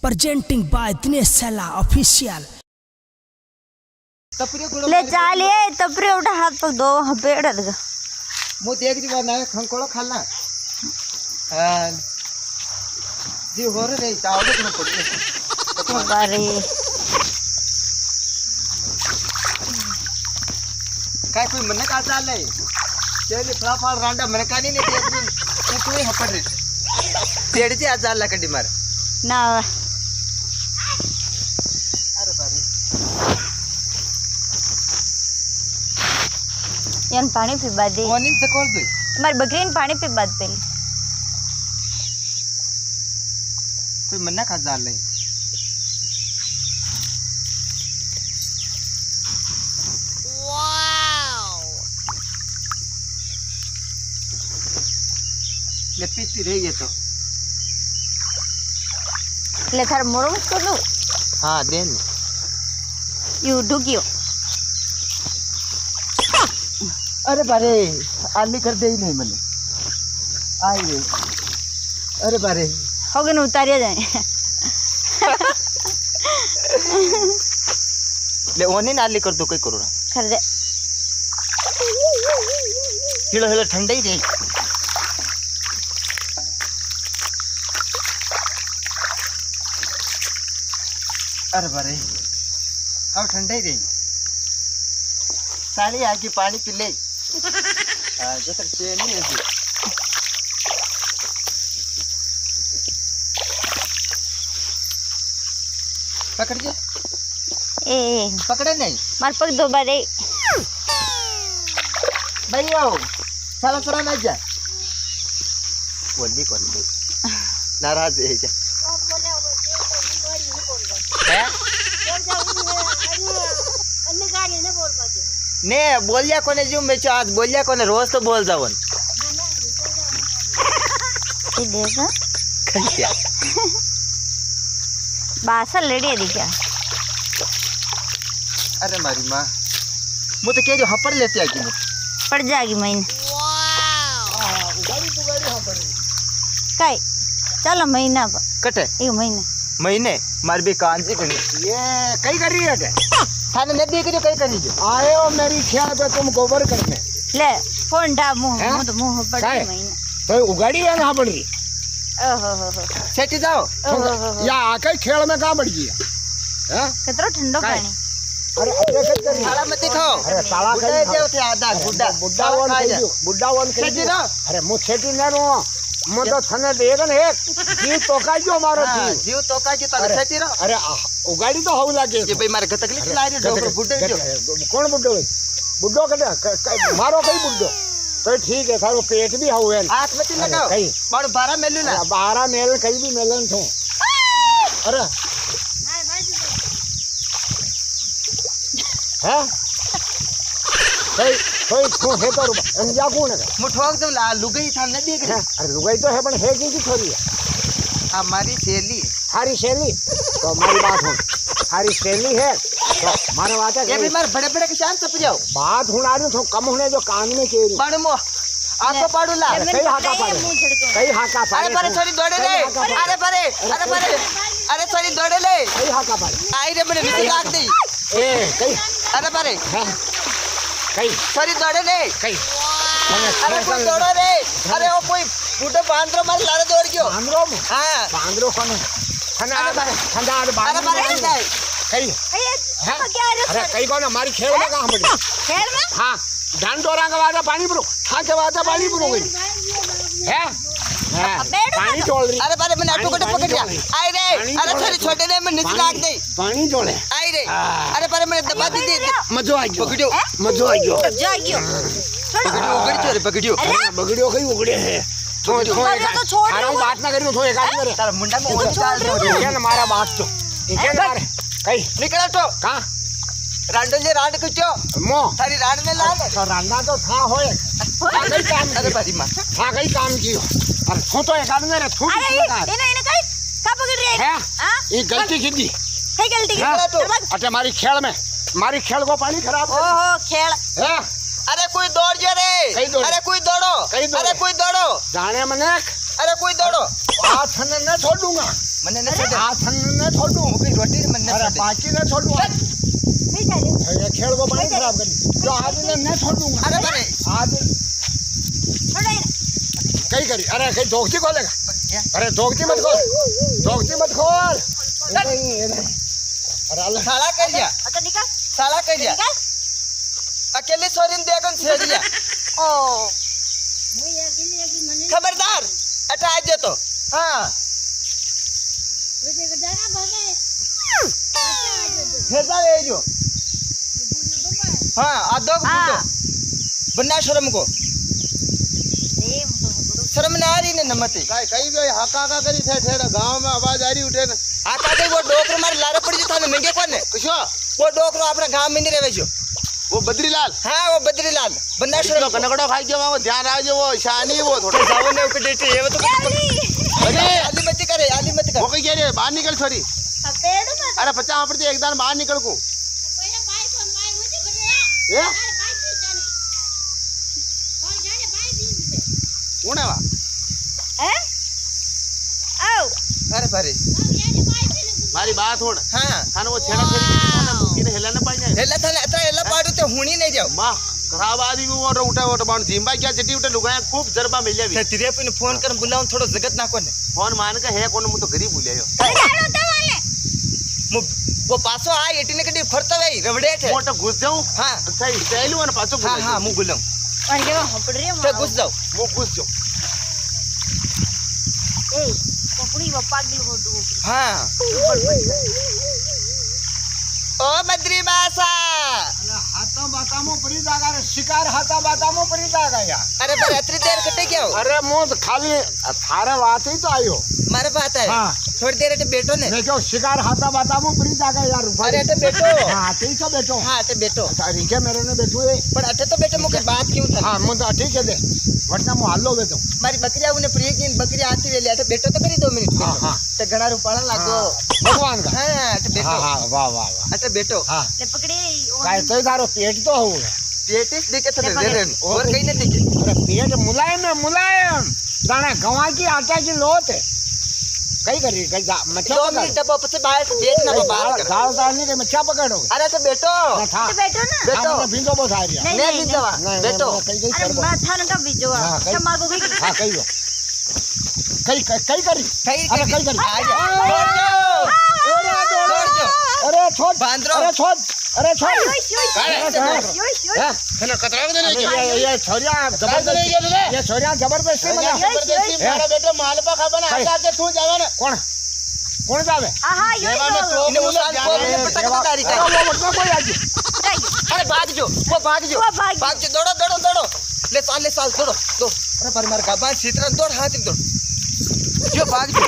presenting by Dinesh Sela official. ले चालिए तपरे उठा हाथ पक दो वहाँ पेड़ लगा मुझे एक जी बार ना खंकोड़ा खाना जी हो रहे चावल तो पड़े बारे काय कोई मन का चाल है चले फलाफल रांडा मन का नहीं लेते तू कोई हपड़ रे पेड़ जी आज चाल लकड़ी मार ना अरे बारी यान पानी पीबा दे ओनी से कॉल दे तुम्हारी बकरी ने पानी पीबा दे कोई मन का चाल नहीं ले पीती रही है तो ले थार मोरो मुझको दो हाँ देन यू डुकियो अरे बारे आली कर दे ही नहीं मैंने आई अरे बारे हो गए न उतारिया जाए ले ओने नाली कर दो कोई करो ना कर दे हिलो हिलो ठंडा ही रही अरे बारे हाँ ठंडा ही रही साली आके पानी पी ले जो तक चेन नहीं है पकड़ के ए पकड़े नहीं मार पक दो बारे भैया साला साला ना जा बोली कौन दे नाराज है क्या ने बोलिया कोने जो मैं आज बोलिया कोने रोज तो बोल जावन ये देखा क्या बासा लड़ी है क्या अरे मारी माँ मुझे क्या जो हपड़ लेते हैं कि पड़ जाएगी महीने काय चलो महीना कटे एक महीने महीने मार भी कांजी करनी ये कई कर रही है थाने ने देख जो कई करी जो आए हो मेरी ख्याल पे तुम गोबर करने ले फोन डा मुंह हैं? मुंह तो मुंह पड़ काय? महीने तो उगाड़ी है कहाँ पड़ रही ओहो हो सेठी जाओ या आके खेल में कहाँ पड़ गई है कितना ठंडो काय? पानी अरे अरे कट कर साला मत दिखाओ अरे साला बुड्ढा कहीं जो थे आधा बुड्ढा बुड्ढा वन बुड्ढा वन सेठी ना अरे मुझ सेठी ना रो मैं तो थने देगा ना एक जीव तो का जो मारो हाँ, जीव जीव तो का जो तारे सेठी ना अरे उगाड़ी तो हाउ लागे ये भाई मारे तकलीफ ला रही डॉक्टर बुड्ढे जो कौन बुड्ढो है बुड्ढो कटे मारो कहीं बुड्ढो तो ठीक है थारो पेट भी हाउ है हाथ में तीन लगाओ कहीं बड़ 12 मेलू ना 12 मेल कहीं भी मेलन थो अरे हैं कोई तो है तो अंजा कौन है मु ठोक दो ला लुगाई था न देख अरे लुगाई तो है पण है की छोरी है हमारी सहेली थारी सहेली तो हमारी बात हो थारी सहेली है तो मारे बात है ये भी मार बड़े बड़े किसान सब जाओ बात हुना रही तो कम होने जो कान में केरी बड़ मो आको पाडू ला कई हाका पाड़े कई हाका अरे पाड़े परे छोरी दौड़े ले अरे परे अरे छोरी दौड़े ले कई हाका पाड़े आई रे मैंने नीचे लाग दी ए कई अरे परे कई छोरी दौड़े ले कई अरे कोई दौड़ो रे अरे वो कोई बूढ़े बांद्रो मार लारे दौड़ गयो बांद्रो हां बांद्रो कोन ठंडा ठंडा अरे बांद्रो परे जाए कई अरे कई कौन हमारी खेल में कहाँ पड़ी खेल में हाँ डंडोरा के बाद पानी भरो हाँ के बाद पानी भरो गई है पानी चोल रही अरे परे मैंने ऑटो को पकड़ लिया आई रे अरे छोरी छोटे ने मैं नीचे लाग दे पानी चोले आई रे अरे परे मैंने दबा दी दे मजो आ गयो पकड़ियो मजो आ गयो जागियो पकड़ियो उगड़ी छोरे पकड़ियो बगड़ियो कहीं उगड़े है तो छोड़ अरे बात ना करियो तो एक आदमी करे तारा मुंडा में ओन डाल दो क्या ना मारा बात तो क्या ना मारे कहीं निकल तो कहाँ रांडो ले रांड कुचो मो थारी रांड में लाल तो रांडा तो था होए कई काम अरे भारी मां था कई काम कियो अरे तू तो एक आदमी रे तू अरे इने इने काय का पकड़ रही है है हां ये गलती की दी है गलती की अच्छा हमारी खेल में हमारी खेल को पानी खराब ओहो खेल है अरे कोई दौड़ जो रे कहीं दौड़े? अरे कोई दौड़ो कहीं दौड़े? अरे कोई दौड़ो जाने मने अरे कोई दौड़ो આ થને ન છોડુંગા મને ન છોડે આ થને ન છોડું હું કોઈ રોટી મને ન અરે છોડે પાછી ન છોડું એ ખેડવો પાણી ખરાબ કરી જો આજને ન છોડું અરે બને આજ કઈ કરી અરે કઈ ધોકતી ખોલેગા અરે ધોકતી મત ખોલ ધોકતી મત ખોલ અરે અલ્લાહ साला कर दिया साला कर दिया अकेले छोरी ने देखो छेड़ दिया खबरदार हटा दे तो हाँ भेजा ले जो हाँ आदो को हाँ। पूछो बन्ना शर्म को शर्म ना आ रही ने नमते કઈ કઈ ગઈ હાકા કરી ઠેઠ ગામમાં અવાજ આવી ઉઠે ને आता के वो डोकर मार लारे पड़ जो थाने महंगे कौन है કશો वो डोकरो अपना गांव में नहीं रहे जो વો બદ્રીલાલ हाँ वो बद्रीलाल बन्ना शर्म को કનકડો ખાઈ ગયો वो ध्यान રાખજો वो શાની वो થોડો जाओ ने ऊपर डेटे ये तो અરે आली मत करे आली मत वो कर કઈ ગયા રે બહાર નીકળ છોરી અરે 50 આપડે એકદાન બહાર નીકળ કુ હે કોણ આવા अरे भारे મારી બાત હોડ हाँ ખાને वो છેડા છેડી મૂકીને હેલા ન પાઈ જાય हेला थाने अतरा हेला पाडू ते हुणी नहीं जाओ માં ખરાબ આદમી वो उठा वो बाण झिंबा क्या जटी उठे लुगाया खूब जरबा मिल जावी ते तिरे पे फोन कर बुलाऊं थोड़ो जगत ना कोने फोन मान के है कोन मु तो घरी भूलियो वो पासो आ एटीने कडी फरता वे रवड़े थे मोटो घुस जाऊं हाँ सही चैलू અને પાછો हाँ हाँ मु बुलाऊं ते घुस जाओ મુ ઘુસ જાઉં हाँ ओ बद्री बासा હાથા બાતામાં પડી જાગા રે શિકાર હાથા બાતામાં પડી જાગા યાર अरे पर अतरी देर कटे क्या हो અરે મો તો ખાલી થારે વાત ही तो आयो मारे बात है हाँ। थोड़ी देर अटे बैठो ने देखो शिकार हाथा बाताમાં પડી જાગા યાર अरे अटे बैठो हां ठीक है बैठो हाँ अटे बैठो રીકે મેરે ને બેઠું એ पर अटे तो बैठो मुके बात क्यों था હા મુ તો ઠીક છે દે વટના મુ હાલો બેઠો मारी बकरिया उन्हें प्रिय की बकरी आती वेले अटे बैठो तो करी 2 मिनट हाँ, हाँ। ते घना रुपाड़ा लागो ભગવાન કા हाँ अटे बैठो હા હા વાહ વાહ વાહ अटे बैठो હા કાય તો તારો પેટ તો હોવું पेटिस दिखे तो ले दे रहे और कहीं नहीं दिखे અરે પેટ મુલાયમ है मुलायम जाने गवा की आटा की लोट है कई करी कई मच्छा 2 पकड़ मिनट डब्बा पसे बाहर से देखना बात कर दाल डालने के मच्छा पकड़ो अरे तो बैठो ना था बैठो भिंडो बहुत आ रही नहीं, मैं नहीं, भी दवा नहीं, बैठो कई कई कर हाँ, कई- हाँ कई लो कई कई कई करी कहीं अरे कई करी आ जा दौड़ जाओ दौड़ जाओ अरे छोड़ बांध रो। अरे छोड़ अरे छोड़ है ना कतरा में ये छोरिया जबरदस्ती ये छोरिया जबरदस्ती मना मारा बेटा मालपा खाबा ना आटा के तू जावे ना कौन कौन जावे सेवा में तो इन्हें उसान को अपने पटक पकारी कर वो मतलब कोई आज अरे भाग जो भाग जो दौड़ो दौड़ो दौड़ो ले साल दौड़ो दो अरे पर मार का बात सीतरा दौड़ हाथ में दौड़ जो भाग जो